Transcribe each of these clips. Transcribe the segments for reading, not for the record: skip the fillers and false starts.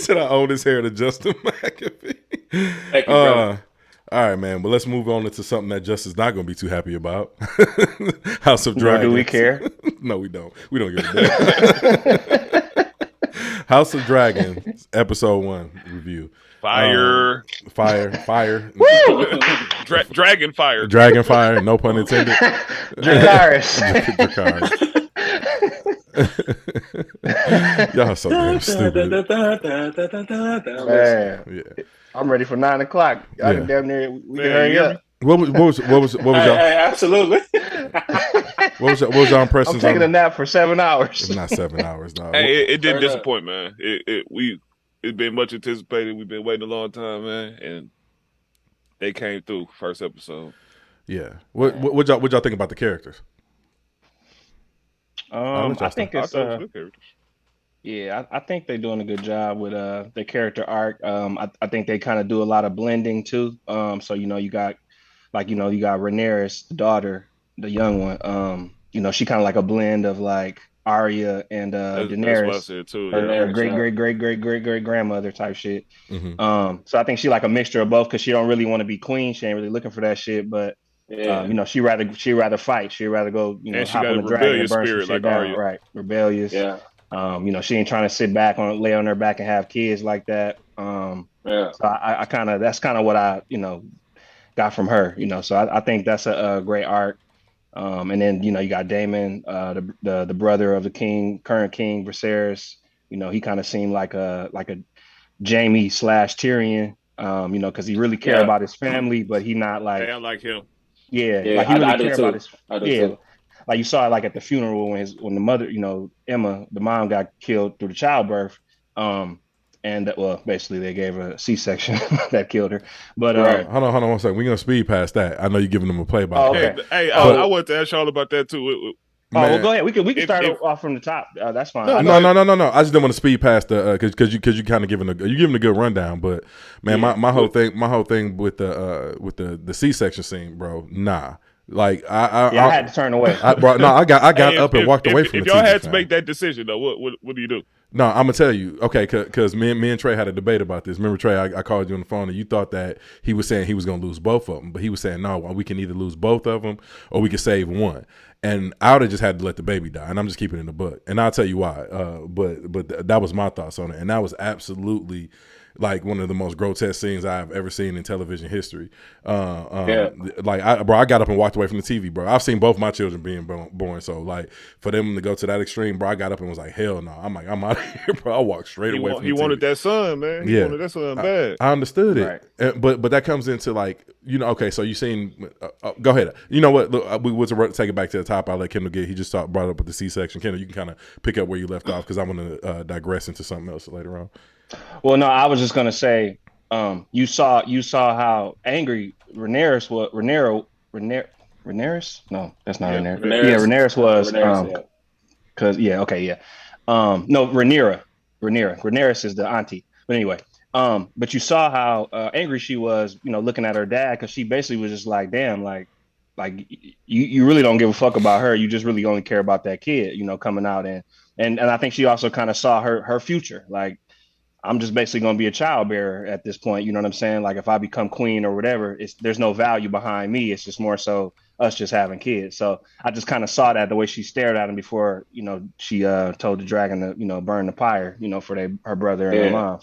said I owe this hair to Justin McAfee. Thank you, brother. All right, man. But let's move on into something that Justin's not going to be too happy about. House of Nor Dragons. do we care. No, we don't. We don't give a damn. House of Dragons, episode 1 review. Fire. Fire. Dragon fire. Dragon fire, no pun intended. Dracarys. Y'all so damn stupid. Man, Yeah. I'm ready for 9 o'clock. I Yeah. can damn near we Man, can hurry you hear up. me? What was y'all? Absolutely. What was y'all I'm impressions? taking a on, nap for 7 hours. It's not 7 hours, dog. Hey, it didn't Turn up. disappoint, man. It's been much anticipated. We've been waiting a long time, man, and they came through first episode. Yeah. What y'all think about the characters? I think I it's thought it was good characters. yeah, I think they're doing a good job with the character arc. I think they kind of do a lot of blending too. So you got you got Rhaenyra, the daughter, the young one. She kind of like a blend of like Arya and That's what I Daenerys, said too. her Yeah. great grandmother type shit. Mm-hmm. So I think she like a mixture of both because she don't really want to be queen. She ain't really looking for that shit, but Yeah. she rather fight. She'd rather go, And she hop got on a the dragon and rebellious burn some spirit shit like down. Arya. Right, rebellious. Yeah. She ain't trying to sit back lay on her back and have kids like that. Yeah. So I kind of that's kind of what I got from her. So I think that's a great arc. And then you got Daemon, the brother of the current king Viserys. He kind of seemed like a Jamie / Tyrion. Because he really cared about his family, but he not like Hey, I like him. yeah, Yeah, like he really I do cared too. about his I do yeah. too. Like you saw it like at the funeral when the mother, Emma, the mom got killed through the childbirth. And well, basically they gave her a C-section that killed her. But Right. Hold on 1 second. We're gonna speed past that. I know you're giving them a play by Oh, play. okay. Hey, Oh. I wanted to ask y'all about that too. well, go ahead. We can If- start if- off from the top. That's fine. No, No. I just didn't want to speed past the because you kind of giving a good rundown. But man, Yeah. my whole thing with the C-section scene, bro. Nah, like I had to turn away. I got Hey, up and walked away from if the y'all TV, had to fam. make that decision though, what do you do? No, I'm gonna tell you, okay, because me and Trey had a debate about this. Remember, Trey, I called you on the phone and you thought that he was saying he was gonna lose both of them, but he was saying no, we can either lose both of them or we can save one. And I would have just had to let the baby die, and I'm just keeping it in the book. And I'll tell you why. But that was my thoughts on it, and that was absolutely like one of the most grotesque scenes I've ever seen in television history. Like I got up and walked away from the TV, bro. I've seen both my children being born, so like for them to go to that extreme, bro, I got up and was like, hell no. I'm out of here, bro. I walked straight away from the He TV. wanted that son, man. He wanted that son bad. I understood it, Right. but that comes into like okay. So you seen? Go ahead. You know what? Look, we was to take it back to the top. I'll let Kendall get. He just brought up with the C-section. Kendall, you can kind of pick up where you left off because I want to digress into something else later on. Well, no, I was just gonna say, you saw how angry Rhaenyra was. Rhaenyra? No, that's not Rhaenyra. Yeah, Rhaenyra was. No, Rhaenyra. Rhaenyra is the auntie. But anyway, but you saw how angry she was, looking at her dad because she basically was just like, damn, like you really don't give a fuck about her. You just really only care about that kid, coming out and I think she also kind of saw her future, like. I'm just basically going to be a child bearer at this point. You know what I'm saying? Like if I become queen or whatever, there's no value behind me. It's just more so us just having kids. So I just kind of saw that the way she stared at him before, she told the dragon to, burn the pyre, for her brother and her mom.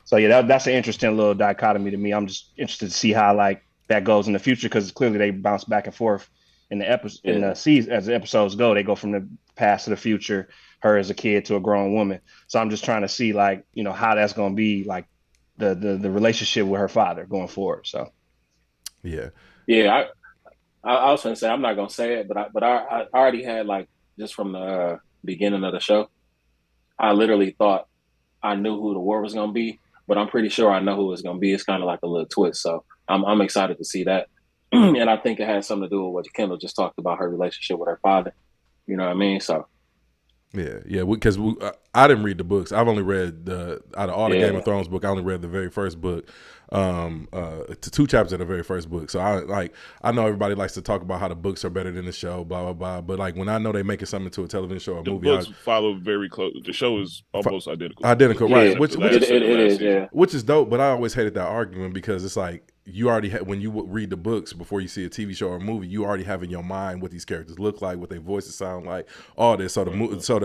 So yeah, that's an interesting little dichotomy to me. I'm just interested to see how like that goes in the future because clearly they bounce back and forth in the episode in the season as the episodes go. They go from the past to the future. Her as a kid to a grown woman. So I'm just trying to see like, how that's going to be like the relationship with her father going forward. So. Yeah. Yeah. I was going to say, I'm not going to say it, but I already had like, just from the beginning of the show, I literally thought I knew who the war was going to be, but I'm pretty sure I know who it's going to be. It's kind of like a little twist. So I'm excited to see that. And I think it has something to do with what Kendall just talked about, her relationship with her father. You know what I mean? So Yeah, because I didn't read the books. I've only read out of all the Game of Thrones book, I only read the very first book, to 2 chapters of the very first book. So I know everybody likes to talk about how the books are better than the show, blah blah blah. But like when I know they making something to a television show or The movie, books follow very close. The show is almost identical. Right? Yeah, it is, yeah. Which is dope. But I always hated that argument because it's like you already when you read the books before you see a TV show or a movie, you already have in your mind what these characters look like, what their voices sound like, all this. So the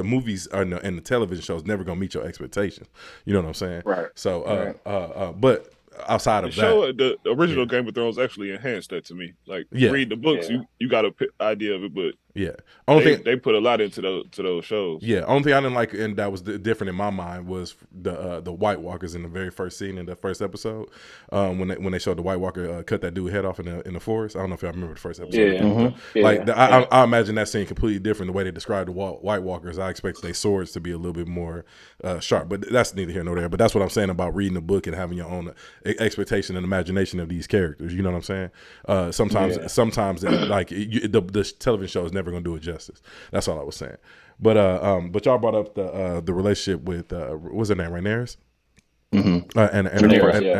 movies and the television shows never gonna meet your expectations. You know what I'm saying? Right. So but outside of the original Game of Thrones actually enhanced that to me. Like read the books, you got an idea of it, but they put a lot into those shows. Yeah, only thing I didn't like and that was different in my mind was the White Walkers in the very first scene in the first episode when they showed the White Walker cut that dude head off in the forest. I don't know if y'all remember the first episode. I imagine that scene completely different. The way they described the White Walkers, I expected their swords to be a little bit more sharp, but that's neither here nor there. But that's what I'm saying about reading the book and having your own expectation and imagination of these characters. You know what I'm saying? Sometimes the television show is never going to do it justice. That's all I was saying. But y'all brought up the relationship with what's her name, Rhaenyra? Mm-hmm.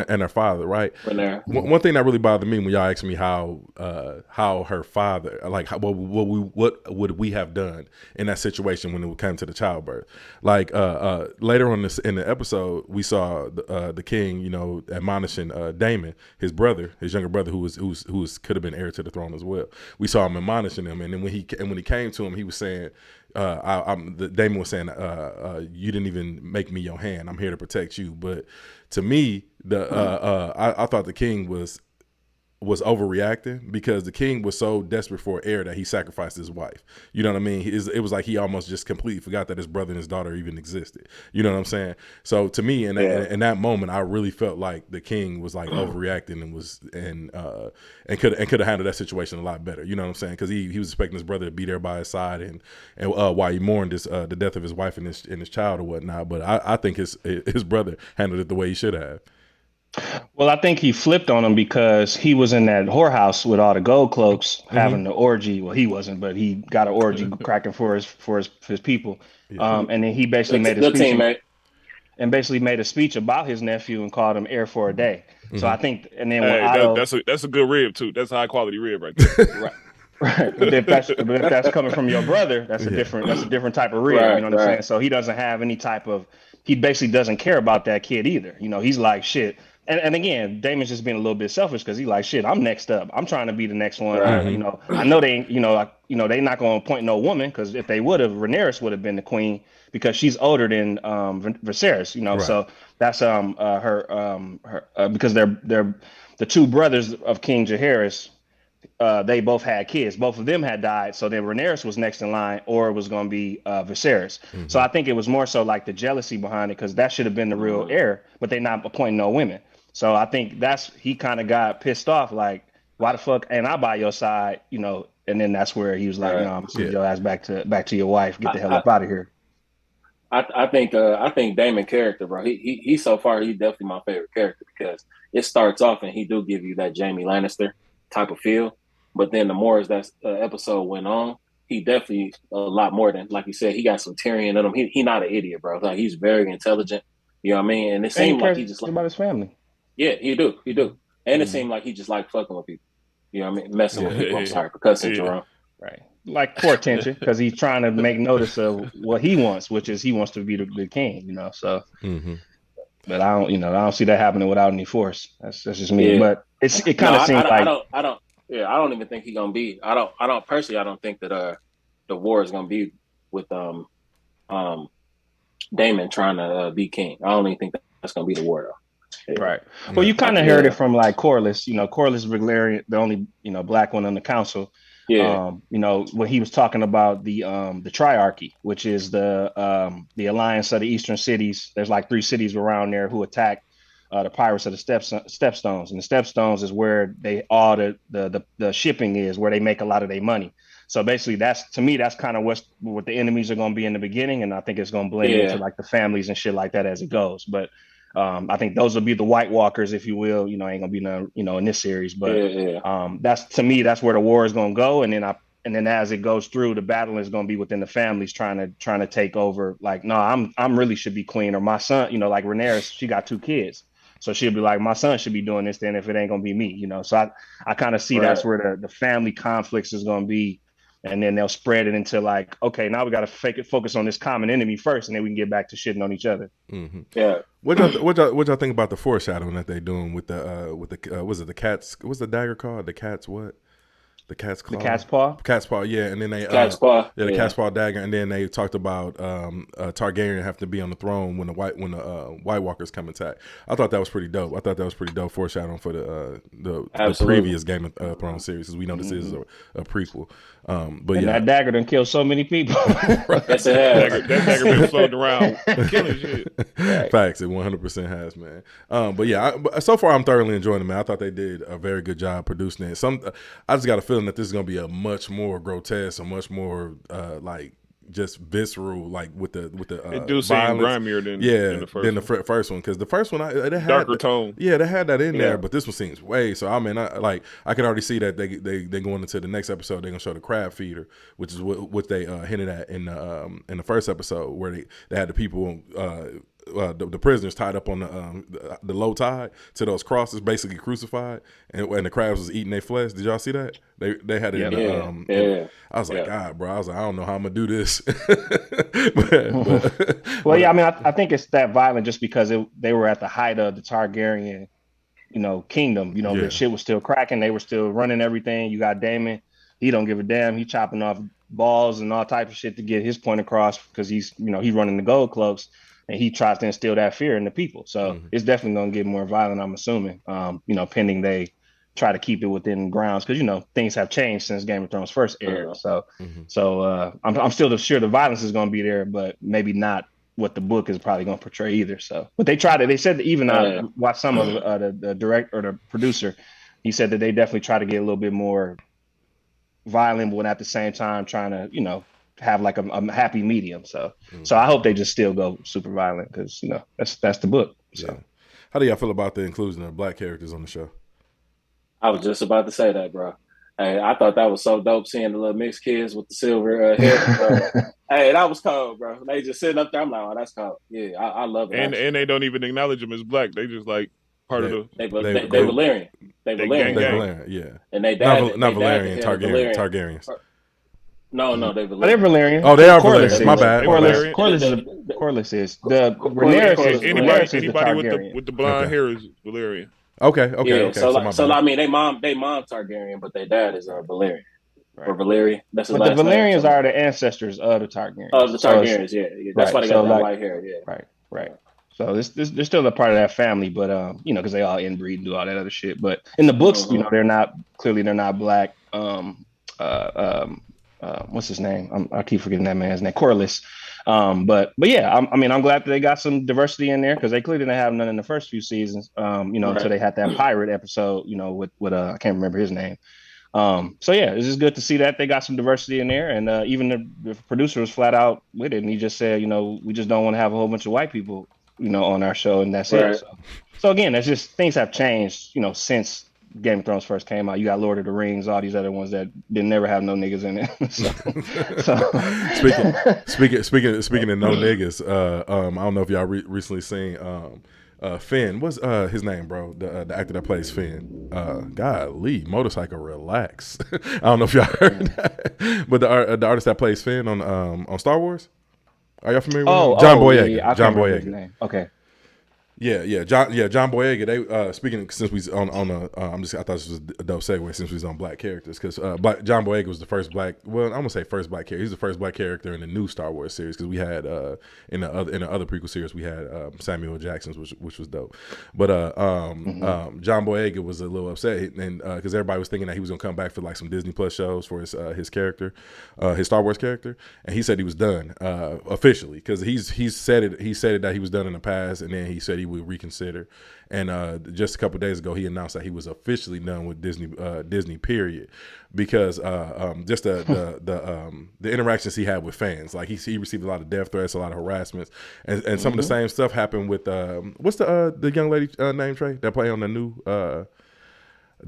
And her father, right? One thing that really bothered me when y'all asked me how her father, like what would we have done in that situation when it came to the childbirth? Like later on in the episode, we saw the king, you know, admonishing Daemon, his younger brother, who could have been heir to the throne as well. We saw him admonishing him, and then when he came to him, he was saying. Damon was saying, "You didn't even make me your hand. I'm here to protect you." But to me, I thought the king was overreacting because the king was so desperate for an heir that he sacrificed his wife. You know what I mean? It was like he almost just completely forgot that his brother and his daughter even existed. You know what I'm saying? So to me, in that moment, I really felt like the king was like overreacting and could have handled that situation a lot better. You know what I'm saying? Because he was expecting his brother to be there by his side and while he mourned the death of his wife and his child or whatnot. But I think his brother handled it the way he should have. Well, I think he flipped on him because he was in that whorehouse with all the gold cloaks having the orgy. Well, he wasn't, but he got an orgy cracking for his people. And then he basically made a speech about his nephew and called him heir for a day. So I think, and then that's a good rib too. That's a high quality rib right there. Right. But if that's coming from your brother, that's a different type of rib. You know what I'm saying? So he doesn't have any type of. He basically doesn't care about that kid either. You know, he's like shit. And again, Damon's just being a little bit selfish because he's like, shit, I'm next up. I'm trying to be the next one. Right. You know, I know they, they not going to appoint no woman because if they would have, Rhaenyra would have been the queen because she's older than Viserys. You know, right. So that's her because they're the two brothers of King Jaehaerys. They both had kids. Both of them had died. So then Rhaenyra was next in line, or it was going to be Viserys. So I think it was more so like the jealousy behind it because that should have been the real heir, but they're not appointing no women. So I think he kind of got pissed off, like, why the fuck ain't I by your side, you know? And then that's where he was like, I'm gonna send your ass back to your wife, get the hell up out of here. I think Daemon character, bro. He so far he's definitely my favorite character because it starts off and he do give you that Jaime Lannister type of feel, but then the more as that episode went on, he definitely a lot more than, like you said, he got some Tyrion in him. He not an idiot, bro. Like he's very intelligent. You know what I mean? And it seemed like he just like about his family. Yeah, he do. And it seemed like he just like fucking with people. You know what I mean? Messing with people. I'm sorry for cussing, Jerome. Right. Like for attention, because he's trying to make notice of what he wants, which is he wants to be the king, you know. So but I don't see that happening without any force. That's just me. Yeah. But it kind of seems like I don't even think he's gonna be I don't personally I don't think that the war is gonna be with Daemon trying to be king. I don't even think that's gonna be the war though. Yeah. Right. Well, you kind of heard it from like Corlys. You know, Corlys Velaryon, the only black one on the council. Yeah. When he was talking about the triarchy, which is the alliance of the eastern cities. There's like 3 cities around there who attacked the pirates of the Stepstones, and the Stepstones is where all the shipping is, where they make a lot of their money. So basically, that's kind of what the enemies are going to be in the beginning, and I think it's going to blend into like the families and shit like that as it goes. But I think those will be the White Walkers, if you will. Ain't gonna be none, in this series. But that's to me, that's where the war is gonna go. And then and then as it goes through, the battle is going to be within the families trying to take over. Like, no, I'm really should be queen, or my son, like Rhaenyra, she got 2 kids, so she'll be like, my son should be doing this. Then if it ain't going to be me, so I kind of see that's where the family conflicts is going to be. And then they'll spread it into like, okay, now we got to focus on this common enemy first, and then we can get back to shitting on each other. Mm-hmm. Yeah. What y'all think about the foreshadowing that they doing with the was it the cats? What's the dagger called? The cat's what? The cat's claw. The cat's paw. Cat's paw. Yeah, and then they cat's paw. Yeah, the cat's paw dagger, and then they talked about Targaryen have to be on the throne when the White Walkers come attack. I thought that was pretty dope. Foreshadowing for the previous Game of Thrones series, because we know this is a prequel. But and that dagger done killed so many people. Yes, it has. That dagger been floating around killing shit. Right. Facts, it 100% has, man. But yeah, so far I'm thoroughly enjoying it, man. I thought they did a very good job producing it. I just got a feeling that this is gonna be a much more grotesque, a much more like just visceral, like with the it do seem grimier than the first one, because the first one it had darker tone. Yeah, they had that in there, but this one seems way. So I mean, I can already see that they going into the next episode. They're gonna show the crab feeder, which is what they hinted at in the first episode, where they had the people. The prisoners tied up on the low tide to those crosses, basically crucified, and the crabs was eating their flesh. Did y'all see that? They had it. I was like, God, bro. I was like, I don't know how I'm gonna do this. Well, yeah. I mean, I think it's that violent just because they were at the height of the Targaryen, kingdom. The shit was still cracking. They were still running everything. You got Daemon. He don't give a damn. He chopping off balls and all type of shit to get his point across, because he's running the gold cloaks. And he tries to instill that fear in the people. So it's definitely going to get more violent, I'm assuming, pending they try to keep it within grounds. Because, things have changed since Game of Thrones first aired. So I'm still sure the violence is going to be there, but maybe not what the book is probably going to portray either. So, but they said that even I watched some of the director or the producer, he said that they definitely try to get a little bit more violent, but at the same time trying to, have like a happy medium. So I hope they just still go super violent, because that's the book. So how do y'all feel about the inclusion of Black characters on the show? I was just about to say that, bro. Hey, I thought that was so dope, seeing the little mixed kids with the silver hair. Hey, that was cold, bro. They just sitting up there. I'm like, oh, that's cold. Yeah, I love it. And they don't even acknowledge them as Black. They just like part of the. They Valyrian. They Valyrian, yeah. And they dad, not Valyrian, Targaryens. No, they're Valyrian. They're Valyrian. Oh, they are Valyrian. My bad. Corlys is the Rhaenyra. Anybody with the blonde hair is Valyrian. Okay. Yeah, so I mean, they mom Targaryen, but their dad is Valyrian. Right. Or Valyrian. That's his last name. The Valyrians are the ancestors of the Targaryens. Of the Targaryens, yeah. That's why they got that white hair. Yeah. Right. So they're still a part of that family, but because they all inbreed and do all that other shit. But in the books, they're not Black. What's his name? I keep forgetting that man's name. Corlys. But yeah, I'm glad that they got some diversity in there, because they clearly didn't have none in the first few seasons. Until they had that pirate episode, with I can't remember his name. So yeah, it's just good to see that they got some diversity in there, and even the producer was flat out with it, and he just said, we just don't want to have a whole bunch of white people, on our show, and that's it. So again, that's just, things have changed, since Game of Thrones first came out. You got Lord of the Rings, all these other ones that didn't never have no niggas in it. Speaking of no niggas, I don't know if y'all recently seen Finn. What's his name, bro? The actor that plays Finn. Golly, motorcycle relax. I don't know if y'all heard that, but the artist that plays Finn on Star Wars. Are y'all familiar with him? John Boyega. Yeah, John Boyega. Okay. Yeah, John Boyega. They speaking, since we on I thought this was a dope segue, since we was on Black characters, because John Boyega was the first Black. Well, I'm gonna say first Black character. He's the first Black character in the new Star Wars series, because we had in the other prequel series we had Samuel Jackson, which was dope. But John Boyega was a little upset, and because everybody was thinking that he was gonna come back for like some Disney Plus shows for his character, his Star Wars character, and he said he was done officially, because he said it that he was done in the past, and then he said he would reconsider. And just a couple of days ago, he announced that he was officially done with Disney period, because just the interactions he had with fans, like he received a lot of death threats, a lot of harassments, and some of the same stuff happened with what's the young lady named Trey that played on the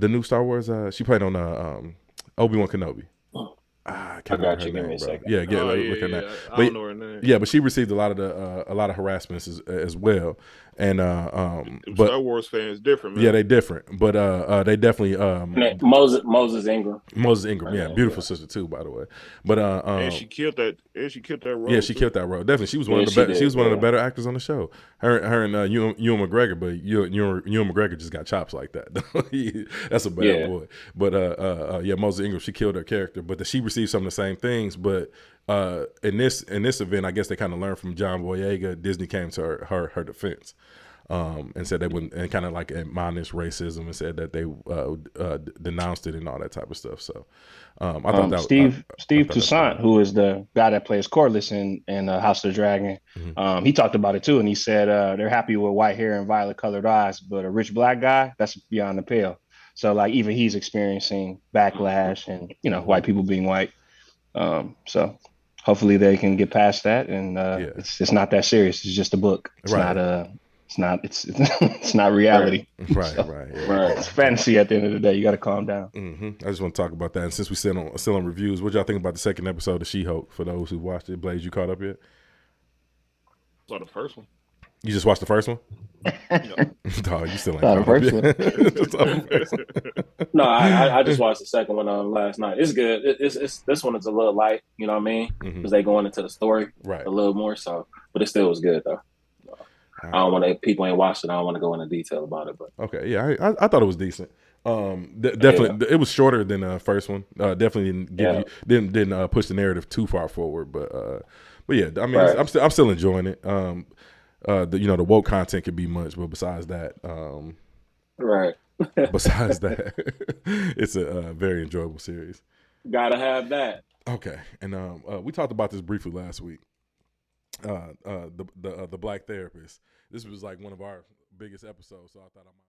new Star Wars. She played on Obi-Wan Kenobi. I can't remember her name, bro. Yeah, look at that. I don't know her name. Yeah, but she received a lot of harassments as well. And but Star Wars fans different, man. Yeah, they different, but they definitely Moses Ingram. Yeah, beautiful sister too, by the way. But and she killed that. And she killed that role. Yeah, she killed that role. Definitely, she was one of the better. She was one of the better actors on the show. Her and Ewan McGregor, but Ewan McGregor just got chops like that. That's a bad boy. But yeah, Moses Ingram, she killed her character, but she received some of the same things. But in this event, I guess they kind of learned from John Boyega. Disney came to her defense. And said they wouldn't, and kind of like admonished racism, and said that they denounced it and all that type of stuff. So I thought that Steve Toussaint, who is the guy that plays Corlys in House of the Dragon, he talked about it too, and he said they're happy with white hair and violet colored eyes, but a rich black guy, that's beyond the pale. So like even he's experiencing backlash, and white people being white. So hopefully they can get past that, and it's not that serious. It's just a book. It's not reality. Right. It's fantasy at the end of the day. You got to calm down. I just want to talk about that. And since we still on reviews, what y'all think about the second episode of She-Hulk? For those who watched it, Blaze, you caught up yet? Saw the first one. You just watched the first one? Dog, you still ain't caught up yet. No, I just watched the second one last night. It's good. It's this one is a little light. You know what I mean? Because they going into the story a little more. So, but it still was good though. I don't want to. People ain't watched it. I don't want to go into detail about it. But okay, yeah, I thought it was decent. Definitely, it was shorter than the first one. Definitely didn't push the narrative too far forward. But yeah, I mean, I'm still enjoying it. The woke content could be much, but besides that, besides that, it's a very enjoyable series. Gotta have that. Okay, and we talked about this briefly last week. The Black Therapist. This was like one of our biggest episodes, so I thought I might.